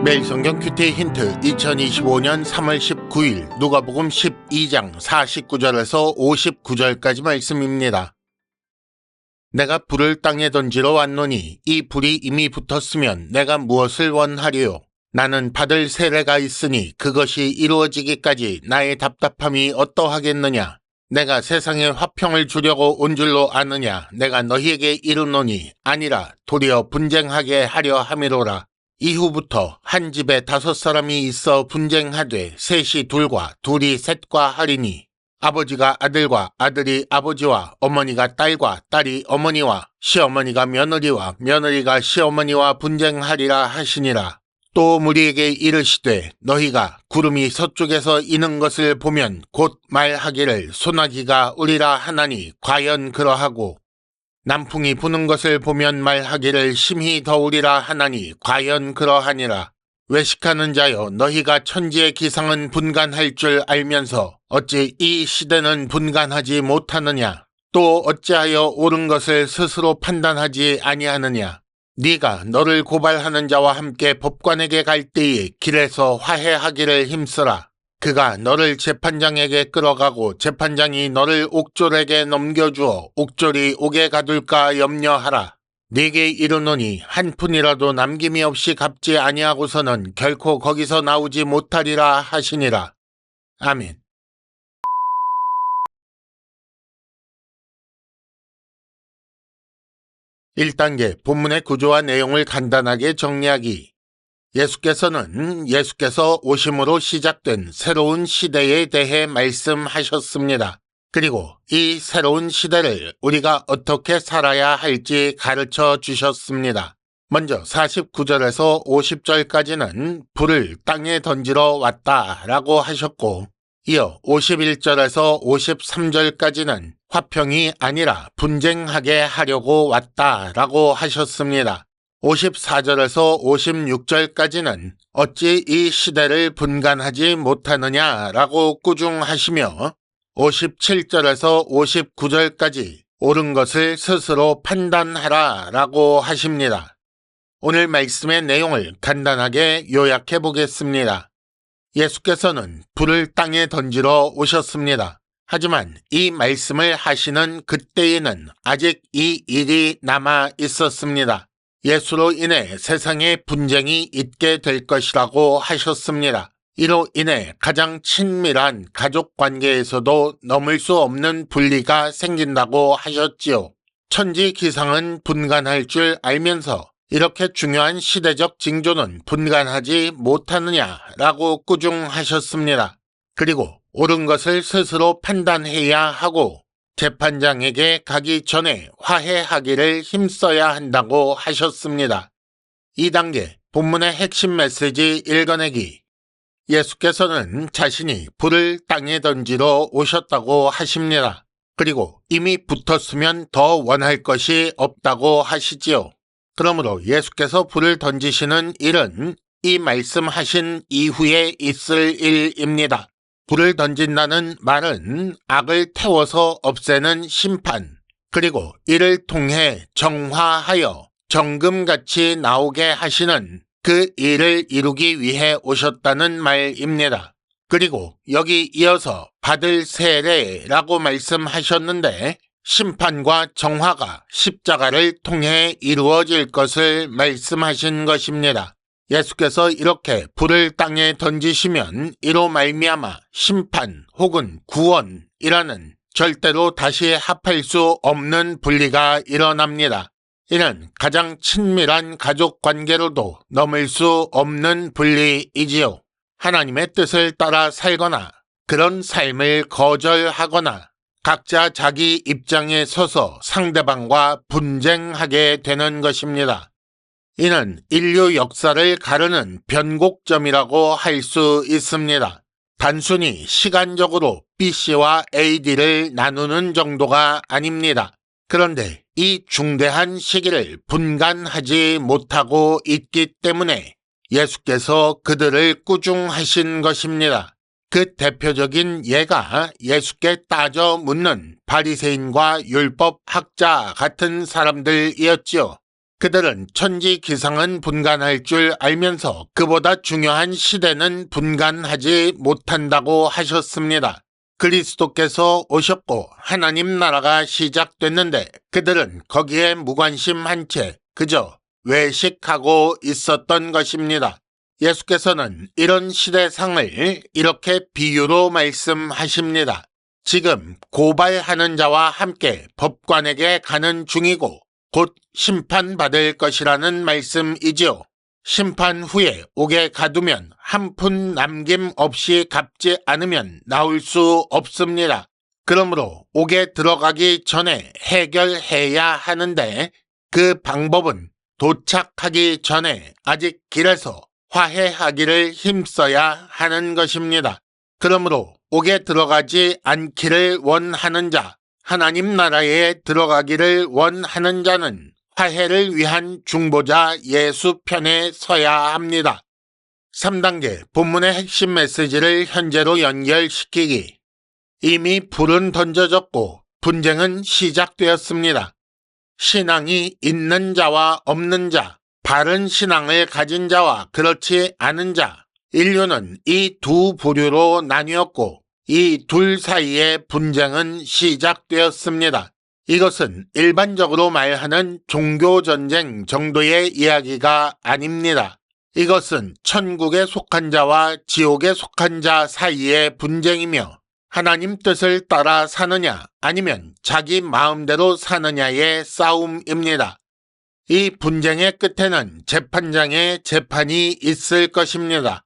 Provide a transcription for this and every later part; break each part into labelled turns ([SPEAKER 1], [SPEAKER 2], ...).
[SPEAKER 1] 매일 성경 큐티 힌트 2025년 3월 19일 누가복음 12장 49절에서 59절까지 말씀입니다. 내가 불을 땅에 던지러 왔노니 이 불이 이미 붙었으면 내가 무엇을 원하리요? 나는 받을 세례가 있으니 그것이 이루어지기까지 나의 답답함이 어떠하겠느냐? 내가 세상에 화평을 주려고 온 줄로 아느냐? 내가 너희에게 이르노니 아니라 도리어 분쟁하게 하려 함이로라. 이후부터 한 집에 5사람이 있어 분쟁하되 셋이 둘과 둘이 셋과 하리니 아버지가 아들과 아들이 아버지와 어머니가 딸과 딸이 어머니와 시어머니가 며느리와 며느리가 시어머니와 분쟁하리라 하시니라. 또 무리에게 이르시되 너희가 구름이 서쪽에서 이는 것을 보면 곧 말하기를 소나기가 오리라 하나니 과연 그러하고 남풍이 부는 것을 보면 말하기를 심히 더우리라 하나니 과연 그러하니라. 외식하는 자여 너희가 천지의 기상은 분간할 줄 알면서 어찌 이 시대는 분간하지 못하느냐? 또 어찌하여 옳은 것을 스스로 판단하지 아니하느냐? 네가 너를 고발하는 자와 함께 법관에게 갈 때에 길에서 화해하기를 힘쓰라. 그가 너를 재판장에게 끌어가고 재판장이 너를 옥졸에게 넘겨주어 옥졸이 옥에 가둘까 염려하라. 네게 이르노니 한 푼이라도 남김이 없이 갚지 아니하고서는 결코 거기서 나오지 못하리라 하시니라. 아멘. (1단계) 본문의 구조와 내용을 간단하게 정리하기. 예수께서 오심으로 시작된 새로운 시대에 대해 말씀하셨습니다. 그리고 이 새로운 시대를 우리가 어떻게 살아야 할지 가르쳐 주셨습니다. 먼저 49절에서 50절까지는 불을 땅에 던지러 왔다라고 하셨고, 이어 51절에서 53절까지는 화평이 아니라 분쟁하게 하려고 왔다라고 하셨습니다. 54절에서 56절까지는 어찌 이 시대를 분간하지 못하느냐라고 꾸중하시며 57절에서 59절까지 옳은 것을 스스로 판단하라라고 하십니다. 오늘 말씀의 내용을 간단하게 요약해 보겠습니다. 예수께서는 불을 땅에 던지러 오셨습니다. 하지만 이 말씀을 하시는 그때에는 아직 이 일이 남아 있었습니다. 예수로 인해 세상에 분쟁이 있게 될 것이라고 하셨습니다. 이로 인해 가장 친밀한 가족 관계에서도 넘을 수 없는 분리가 생긴다고 하셨지요. 천지 기상은 분간할 줄 알면서 이렇게 중요한 시대적 징조는 분간하지 못하느냐라고 꾸중하셨습니다. 그리고 옳은 것을 스스로 판단해야 하고 재판장에게 가기 전에 화해하기를 힘써야 한다고 하셨습니다. 2단계 본문의 핵심 메시지 읽어내기. 예수께서는 자신이 불을 땅에 던지러 오셨다고 하십니다. 그리고 이미 붙었으면 더 원할 것이 없다고 하시지요. 그러므로 예수께서 불을 던지시는 일은 이 말씀하신 이후에 있을 일입니다. 불을 던진다는 말은 악을 태워서 없애는 심판, 그리고 이를 통해 정화하여 정금같이 나오게 하시는 그 일을 이루기 위해 오셨다는 말입니다. 그리고 여기 이어서 받을 세례라고 말씀하셨는데 심판과 정화가 십자가를 통해 이루어질 것을 말씀하신 것입니다. 예수께서 이렇게 불을 땅에 던지시면 이로 말미암아 심판 혹은 구원이라는 절대로 다시 합할 수 없는 분리가 일어납니다. 이는 가장 친밀한 가족 관계로도 넘을 수 없는 분리이지요. 하나님의 뜻을 따라 살거나 그런 삶을 거절하거나 각자 자기 입장에 서서 상대방과 분쟁하게 되는 것입니다. 이는 인류 역사를 가르는 변곡점이라고 할 수 있습니다. 단순히 시간적으로 BC와 AD를 나누는 정도가 아닙니다. 그런데 이 중대한 시기를 분간하지 못하고 있기 때문에 예수께서 그들을 꾸중하신 것입니다. 그 대표적인 예가 예수께 따져 묻는 바리새인과 율법 학자 같은 사람들이었지요. 그들은 천지 기상은 분간할 줄 알면서 그보다 중요한 시대는 분간하지 못한다고 하셨습니다. 그리스도께서 오셨고 하나님 나라가 시작됐는데 그들은 거기에 무관심한 채 그저 외식하고 있었던 것입니다. 예수께서는 이런 시대상을 이렇게 비유로 말씀하십니다. 지금 고발하는 자와 함께 법관에게 가는 중이고 곧 심판받을 것이라는 말씀이지요. 심판 후에 옥에 가두면 한 푼 남김없이 갚지 않으면 나올 수 없습니다. 그러므로 옥에 들어가기 전에 해결해야 하는데 그 방법은 도착하기 전에 아직 길에서 화해하기를 힘써야 하는 것입니다. 그러므로 옥에 들어가지 않기를 원하는 자, 하나님 나라에 들어가기를 원하는 자는 화해를 위한 중보자 예수 편에 서야 합니다. 3단계 본문의 핵심 메시지를 현재로 연결시키기. 이미 불은 던져졌고 분쟁은 시작되었습니다. 신앙이 있는 자와 없는 자, 바른 신앙을 가진 자와 그렇지 않은 자, 인류는 이 두 부류로 나뉘었고 이 둘 사이의 분쟁은 시작되었습니다. 이것은 일반적으로 말하는 종교전쟁 정도의 이야기가 아닙니다. 이것은 천국에 속한 자와 지옥에 속한 자 사이의 분쟁이며 하나님 뜻을 따라 사느냐 아니면 자기 마음대로 사느냐의 싸움입니다. 이 분쟁의 끝에는 재판장의 재판이 있을 것입니다.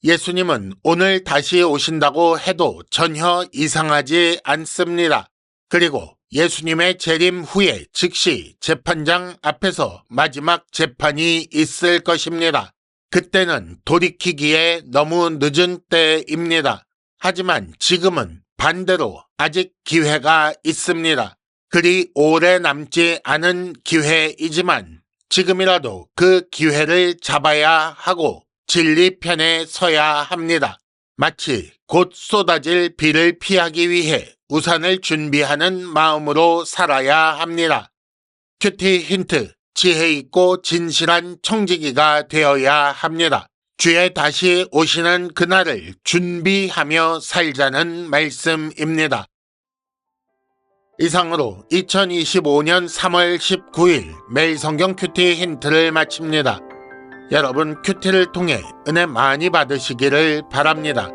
[SPEAKER 1] 예수님은 오늘 다시 오신다고 해도 전혀 이상하지 않습니다. 그리고 예수님의 재림 후에 즉시 재판장 앞에서 마지막 재판이 있을 것입니다. 그때는 돌이키기에 너무 늦은 때입니다. 하지만 지금은 반대로 아직 기회가 있습니다. 그리 오래 남지 않은 기회이지만 지금이라도 그 기회를 잡아야 하고 진리 편에 서야 합니다. 마치 곧 쏟아질 비를 피하기 위해 우산을 준비하는 마음으로 살아야 합니다. 큐티 힌트, 지혜 있고 진실한 청지기가 되어야 합니다. 주의 다시 오시는 그날을 준비하며 살자는 말씀입니다. 이상으로 2025년 3월 19일 매일 성경 큐티 힌트를 마칩니다. 여러분 큐티를 통해 은혜 많이 받으시기를 바랍니다.